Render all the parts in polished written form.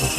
Hi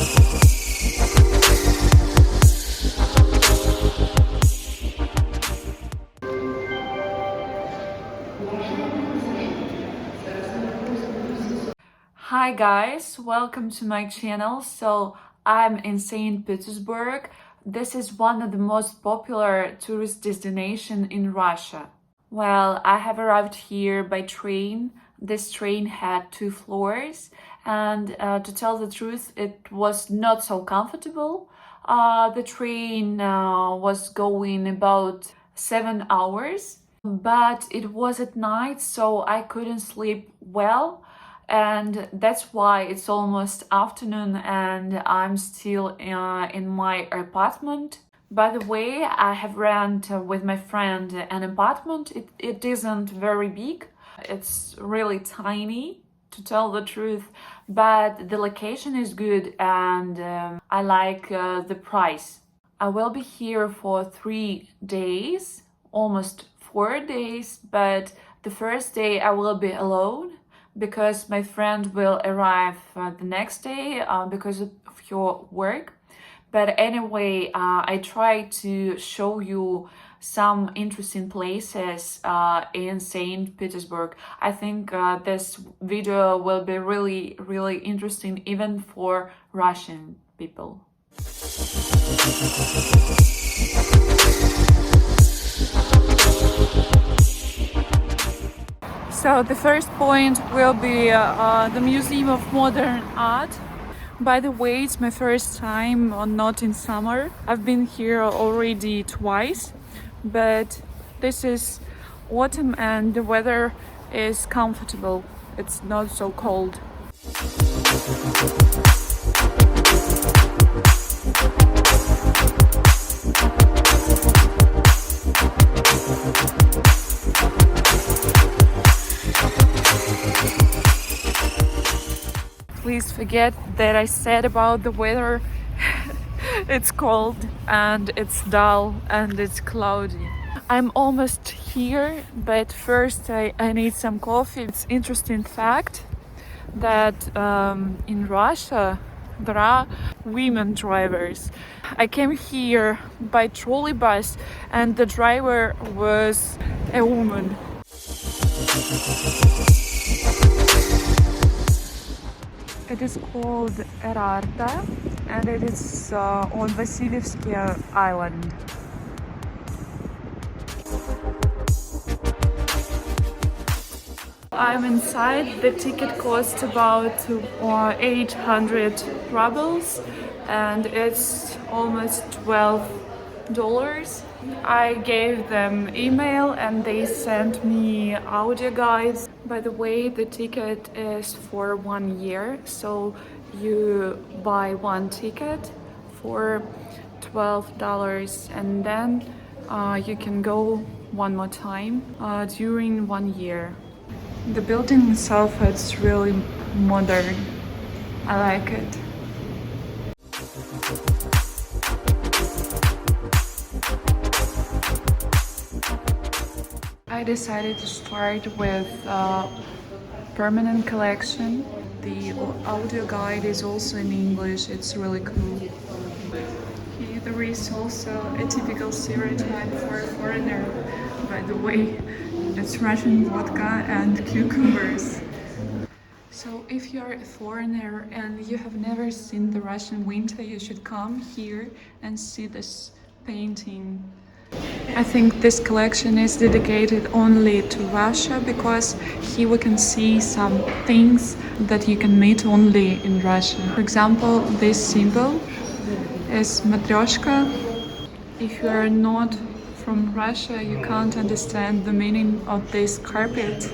guys, welcome to my channel. So I'm in Saint Petersburg. This is one of the most popular tourist destinations in Russia. Well, I have arrived here by train. This train had 2 floors, and to tell the truth, it was not so comfortable. The train was going about 7 hours, but it was at night, so I couldn't sleep well. And that's why it's almost afternoon and I'm still in my apartment. By the way, I have rented with my friend an apartment. It isn't very big. It's really tiny, to tell the truth, but the location is good and I like the price. I will be here for 3 days, almost 4 days, but the first day I will be alone, because my friend will arrive the next day because of your work. But anyway, I try to show you some interesting places in Saint Petersburg. I think this video will be really interesting even for Russian people. So the first point will be the Museum of Modern Art. By the way, it's my first time, not in summer. I've been here already twice, but this is autumn and the weather is comfortable. It's not so cold. Please forget that I said about the weather. It's cold and it's dull and it's cloudy. I'm almost here, but first I need some coffee. It's interesting fact that in Russia there are women drivers. I came here by trolley bus and the driver was a woman. It is called Erarta and it is on Vasilievsky Island. I'm inside. The ticket cost about 800 rubles and it's almost $12. I gave them email and they sent me audio guides. By the way, the ticket is for 1 year, so you buy one ticket for $12 and then you can go one more time during 1 year. The building itself is really modern. I like it. I decided to start with permanent collection. The audio guide is also in English. It's really cool. Here there is also a typical stereotype for a foreigner. By the way, it's Russian vodka and cucumbers. So if you're a foreigner and you have never seen the Russian winter, you should come here and see this painting. I think this collection is dedicated only to Russia because here we can see some things that you can meet only in Russia. For example, this symbol is matryoshka. If you are not from Russia, you can't understand the meaning of this carpet.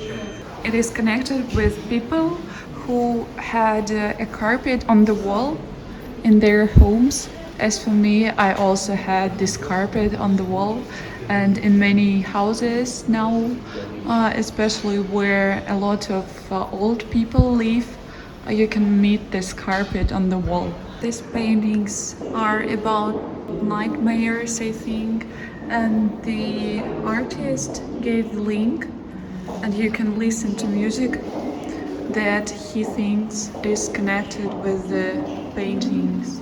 It is connected with people who had a carpet on the wall in their homes. As for me, I also had this carpet on the wall, and in many houses now, especially where a lot of old people live, you can meet this carpet on the wall. These paintings are about nightmares, I think, and the artist gave the link, and you can listen to music that he thinks is connected with the paintings.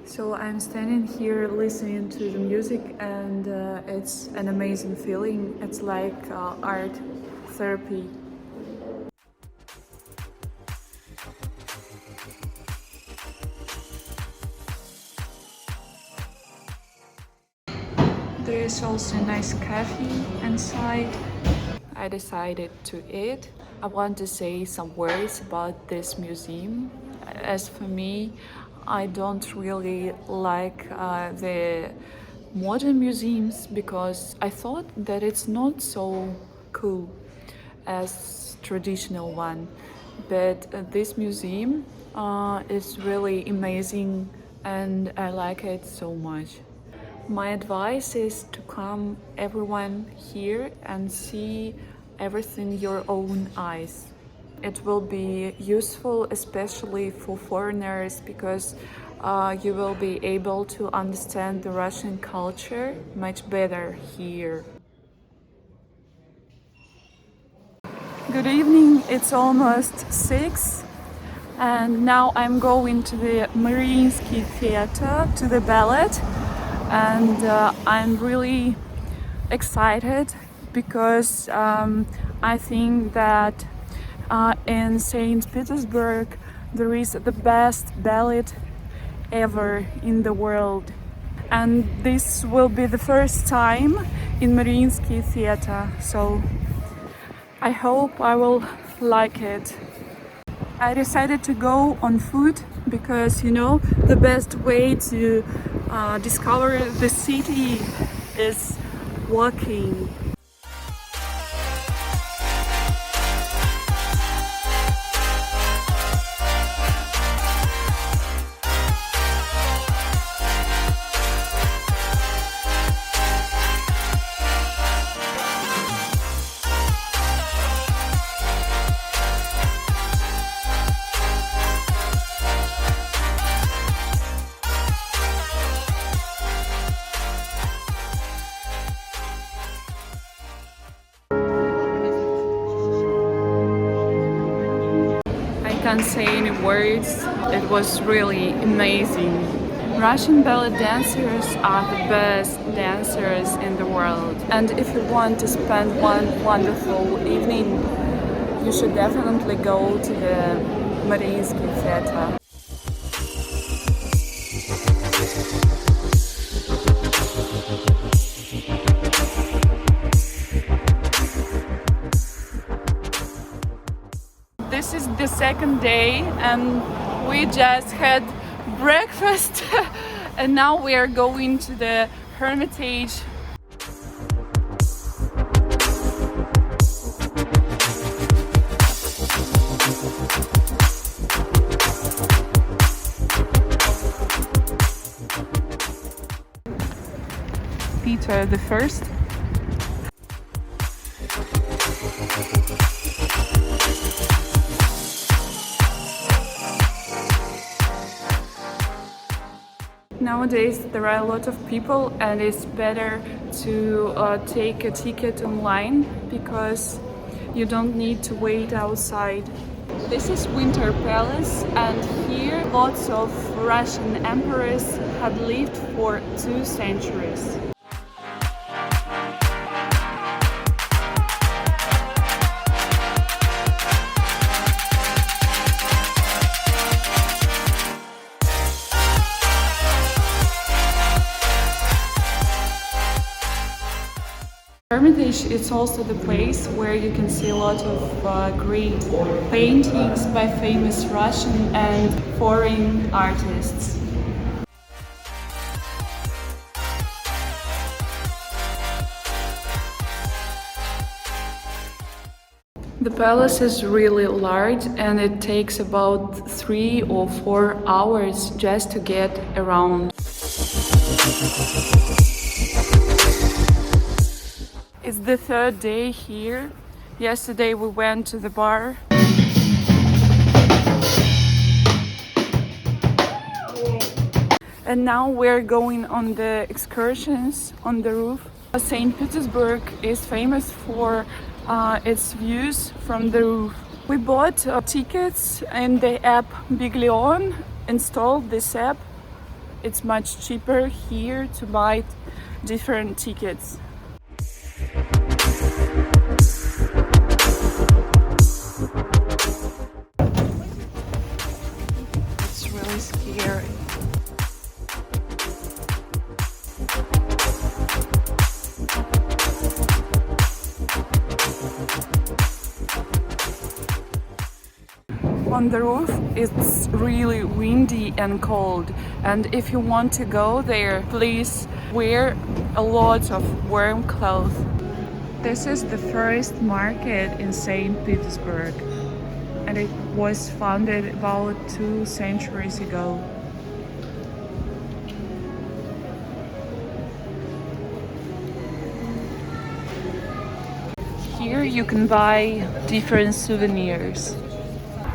So I'm standing here listening to the music, and it's an amazing feeling. It's like art therapy. There is also a nice cafe inside. I decided to eat. I want to say some words about this museum. As for me, I don't really like the modern museums because I thought that it's not so cool as traditional one. But this museum is really amazing and I like it so much. My advice is to come everyone here and see everything your own eyes. It will be useful especially for foreigners because you will be able to understand the Russian culture much better here. Good evening, it's almost 6 and now I'm going to the Marinsky Theatre, to the ballet. And I'm really excited because I think that in Saint Petersburg there is the best ballet ever in the world. And this will be the first time in Marinsky Theatre, so I hope I will like it. I decided to go on foot because, you know, the best way to discover the city is walking. I can't say any words. It was really amazing. Russian ballet dancers are the best dancers in the world. And if you want to spend one wonderful evening, you should definitely go to the Marinsky Theatre. This is the second day and we just had breakfast and now we are going to the Hermitage. Peter the First. Nowadays there are a lot of people and it's better to take a ticket online because you don't need to wait outside. This is Winter Palace and here lots of Russian emperors had lived for 2 centuries. Hermitage is also the place where you can see a lot of great paintings by famous Russian and foreign artists. The palace is really large and it takes about 3 or 4 hours just to get around. It's the 3rd day here. Yesterday we went to the bar. And now we're going on the excursions on the roof. Saint Petersburg is famous for its views from the roof. We bought tickets in the app Big Leon installed this app, it's much cheaper here to buy different tickets. It's really scary. On the roof it's really windy and cold, and if you want to go there, please wear a lot of warm clothes. This is the first market in Saint Petersburg, and it was founded about 2 centuries ago. Here you can buy different souvenirs.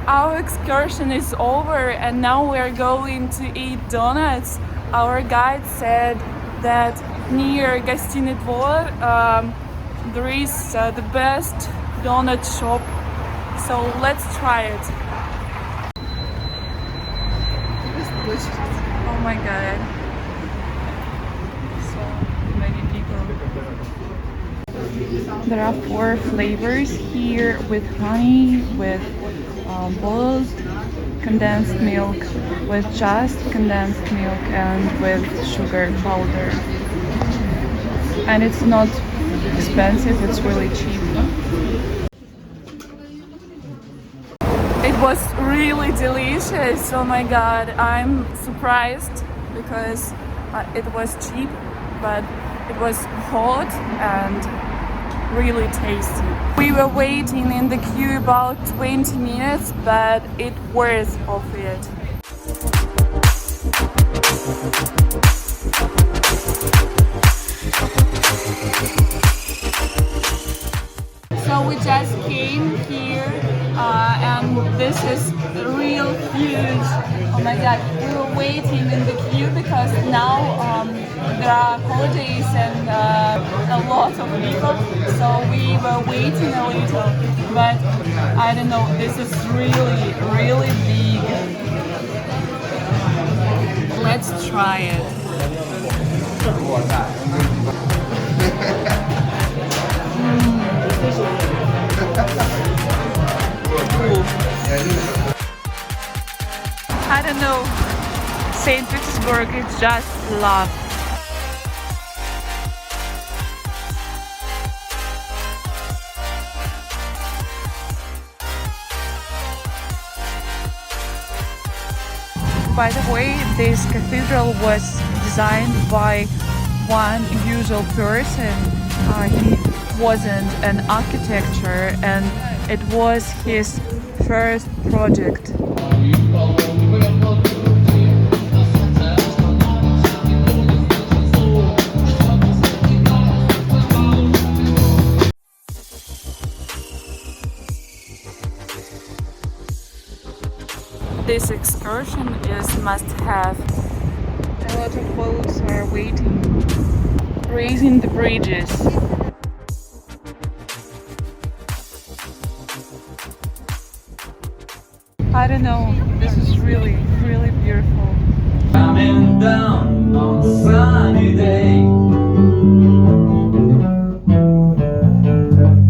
Our excursion is over and now we're going to eat donuts. Our guide said that near Гостиный двор there is the best donut shop, so let's try it. Oh my god, so many people. There are 4 flavors here, with honey, with boiled condensed milk, with just condensed milk, and with sugar powder. And it's not expensive, it's really cheap. It was really delicious. Oh my god, I'm surprised because it was cheap, but it was hot and really tasty. We were waiting in the queue about 20 minutes, but it worth of it. So we just came here and this is real huge. Oh my god, we were waiting in the queue because now there are holidays and a lot of people, so we were waiting a little, but I don't know, this is really, really big. Let's try it. I don't know, Saint Petersburg is just love. By the way, this cathedral was designed by one usual person. He wasn't an architecture, and it was his first project. This excursion is must-have. A lot of boats are waiting, raising the bridges. I don't know, this is really, really beautiful. Coming down on a sunny day.